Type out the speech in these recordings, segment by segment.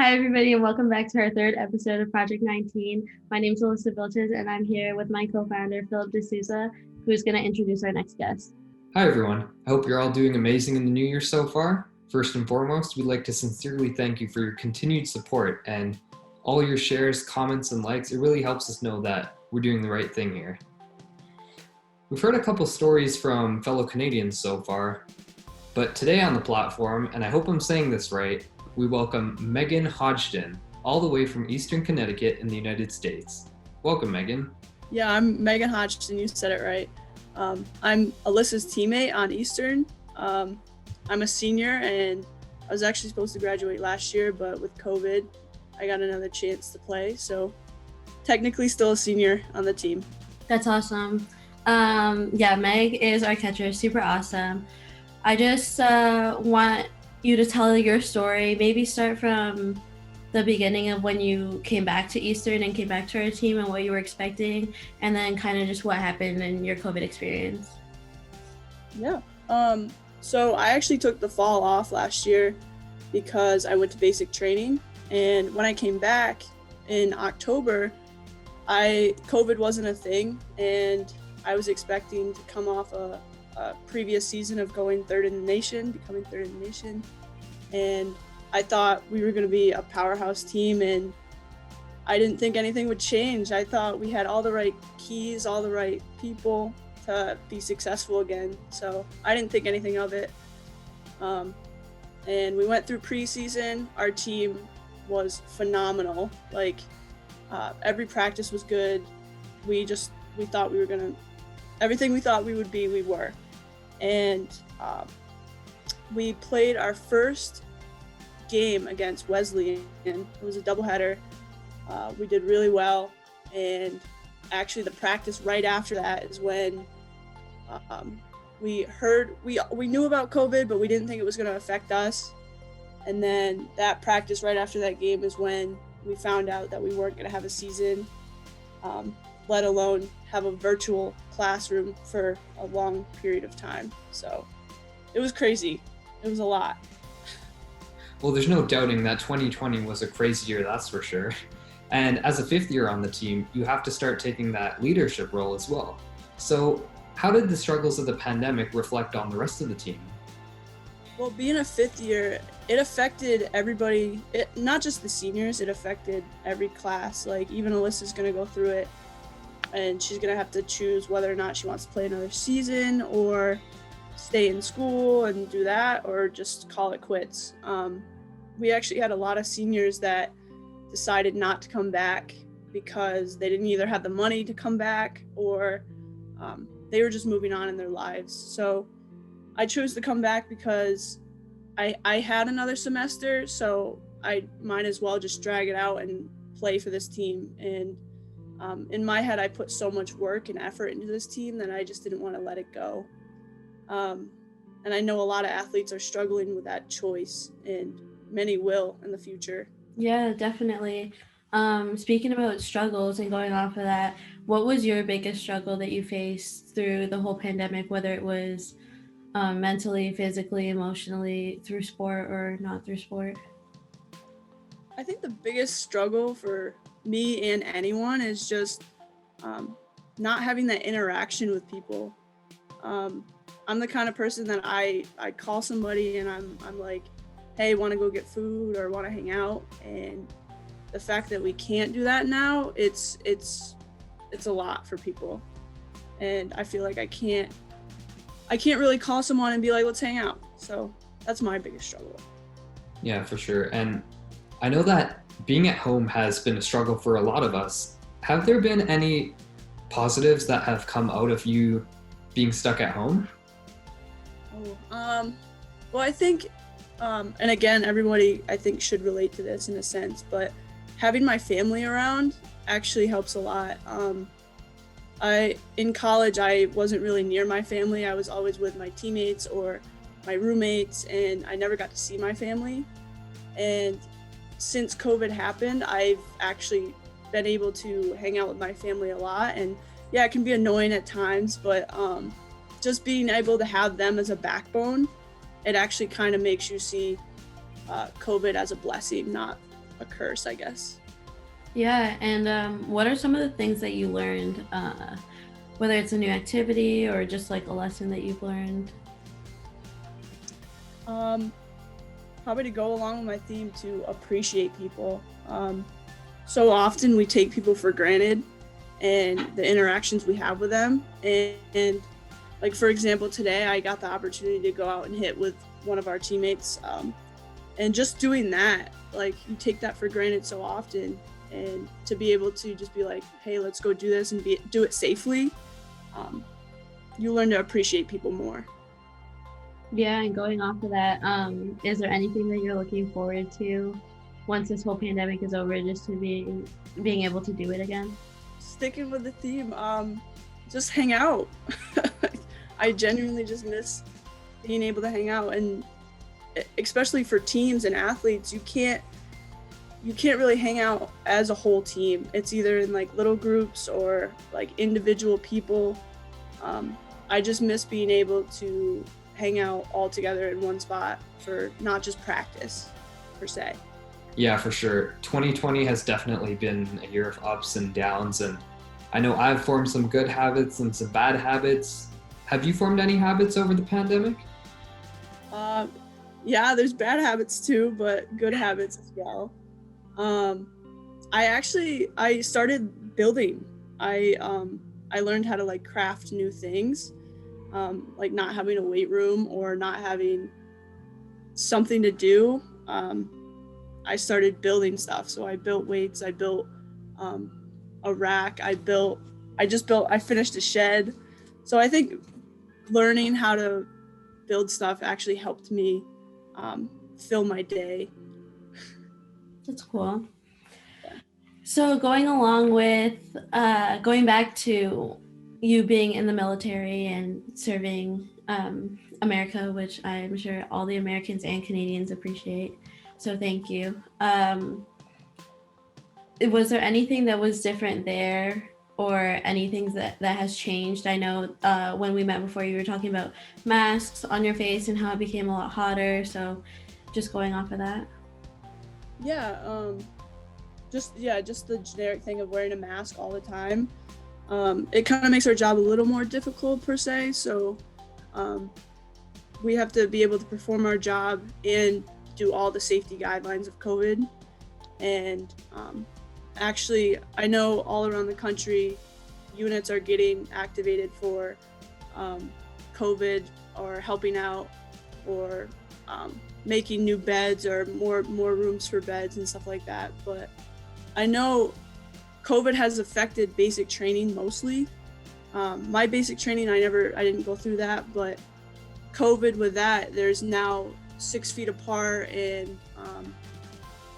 Hi, everybody, and welcome back to our third episode of Project 19. My name is Alyssa Vilches, and I'm here with my co-founder, Philip D'Souza, who's going to introduce our next guest. Hi, everyone. I hope you're all doing amazing in the new year so far. First and foremost, we'd like to sincerely thank you for your continued support and all your shares, comments, and likes. It really helps us know that we're doing the right thing here. We've heard a couple stories from fellow Canadians so far, but today on the platform, and I hope I'm saying this right, we welcome Megan Hodgdon, all the way from Eastern Connecticut in the United States. Welcome, Megan. Yeah, I'm Megan Hodgdon. You said it right. I'm Alyssa's teammate on Eastern. I'm a senior, and I was actually supposed to graduate last year, but with COVID, I got another chance to play. So technically still a senior on the team. That's awesome. Meg is our catcher, super awesome. I just want you to tell your story, maybe start from the beginning of when you came back to Eastern and came back to our team and what you were expecting, and then kind of just what happened in your COVID experience. Yeah. So I actually took the fall off last year because I went to basic training, and when I came back in October, COVID wasn't a thing, and I was expecting to come off a previous season of becoming third in the nation, and I thought we were going to be a powerhouse team, and I didn't think anything would change. I thought we had all the right keys, all the right people to be successful again, so I didn't think anything of it. And we went through preseason. Our team was phenomenal. Every practice was good. We thought we were going to, everything we thought we would be, we were. And we played our first game against Wesleyan. It was a doubleheader. We did really well, and actually the practice right after that is when we knew about COVID, but we didn't think it was going to affect us. And then that practice right after that game is when we found out that we weren't going to have a season, let alone have a virtual classroom for a long period of time. So it was crazy. It was a lot. Well, there's no doubting that 2020 was a crazy year, that's for sure. And as a fifth year on the team, you have to start taking that leadership role as well. So how did the struggles of the pandemic reflect on the rest of the team? Well, being a fifth year, it affected everybody, not just the seniors, it affected every class. Like, even Alyssa's going to go through it, and she's going to have to choose whether or not she wants to play another season or stay in school and do that, or just call it quits. We actually had a lot of seniors that decided not to come back because they didn't either have the money to come back, or they were just moving on in their lives. So I chose to come back because I had another semester, so I might as well just drag it out and play for this team. And in my head, I put so much work and effort into this team that I just didn't want to let it go. And I know a lot of athletes are struggling with that choice, and many will in the future. Yeah, definitely. Speaking about struggles and going off of that, what was your biggest struggle that you faced through the whole pandemic, whether it was mentally, physically, emotionally, through sport or not through sport? I think the biggest struggle for me and anyone is just not having that interaction with people. I'm the kind of person that I call somebody and I'm like, hey, want to go get food or want to hang out? And the fact that we can't do that now, it's a lot for people. And I feel like I can't really call someone and be like, let's hang out. So that's my biggest struggle. Yeah, for sure. And I know that being at home has been a struggle for a lot of us. Have there been any positives that have come out of you being stuck at home? Well, I think, and again, everybody I think should relate to this in a sense, but having my family around actually helps a lot. In college, I wasn't really near my family. I was always with my teammates or my roommates, and I never got to see my family. And since COVID happened, I've actually been able to hang out with my family a lot. And yeah, it can be annoying at times, but just being able to have them as a backbone, it actually kind of makes you see COVID as a blessing, not a curse, I guess. Yeah, and what are some of the things that you learned, whether it's a new activity or just like a lesson that you've learned? Probably to go along with my theme, to appreciate people. So often we take people for granted and the interactions we have with them. And like, for example, today I got the opportunity to go out and hit with one of our teammates. And just doing that, like, you take that for granted so often. And to be able to just be like, hey, let's go do this and do it safely, you learn to appreciate people more. Yeah, and going off of that, is there anything that you're looking forward to once this whole pandemic is over, just to being able to do it again? Sticking with the theme, just hang out. I genuinely just miss being able to hang out, and especially for teams and athletes, you can't really hang out as a whole team. It's either in like little groups or like individual people. I just miss being able to hang out all together in one spot for not just practice per se. Yeah, for sure. 2020 has definitely been a year of ups and downs, and I know I've formed some good habits and some bad habits. Have you formed any habits over the pandemic? Yeah, there's bad habits too, but good habits as well. I started building. I learned how to like craft new things, like not having a weight room or not having something to do. I started building stuff. So I built weights, I built a rack, I finished a shed. So I think learning how to build stuff actually helped me fill my day. That's cool. So going along with going back to you being in the military and serving America, which I'm sure all the Americans and Canadians appreciate. So thank you. Was there anything that was different there, or anything that has changed? I know when we met before, you were talking about masks on your face and how it became a lot hotter. So just going off of that. Yeah, just the generic thing of wearing a mask all the time. It kind of makes our job a little more difficult per se. So we have to be able to perform our job and do all the safety guidelines of COVID. And actually, I know all around the country, units are getting activated for COVID, or helping out, or making new beds or more rooms for beds and stuff like that. But I know COVID has affected basic training mostly. My basic training, I didn't go through that, but COVID with that, there's now 6 feet apart, and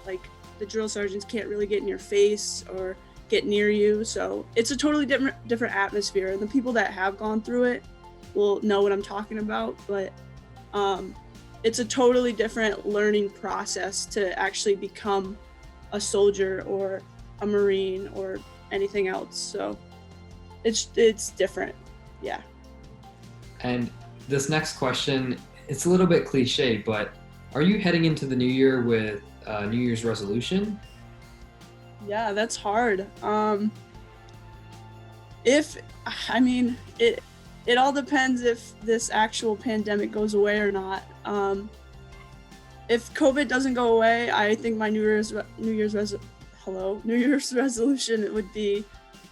like the drill sergeants can't really get in your face or get near you. So it's a totally different atmosphere, and the people that have gone through it will know what I'm talking about. But it's a totally different learning process to actually become a soldier or a Marine or anything else. So it's different. Yeah. And this next question, it's a little bit cliche, but are you heading into the new year with a New Year's resolution? Yeah, that's hard. It all depends if this actual pandemic goes away or not. If COVID doesn't go away, I think my New Year's resolution would be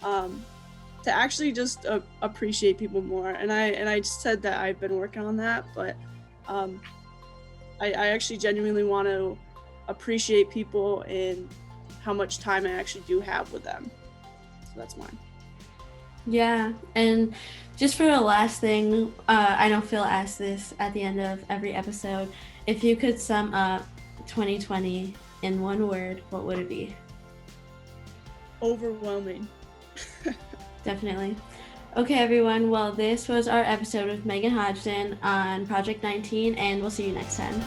to actually just appreciate people more. And I just said that I've been working on that, but I actually genuinely want to appreciate people and how much time I actually do have with them. So that's mine. Yeah, and just for the last thing, I know Phil asked this at the end of every episode. If you could sum up 2020 in one word, what would it be? Overwhelming. Definitely. Okay, everyone. Well, this was our episode with Megan Hodgdon on Project 19, and we'll see you next time.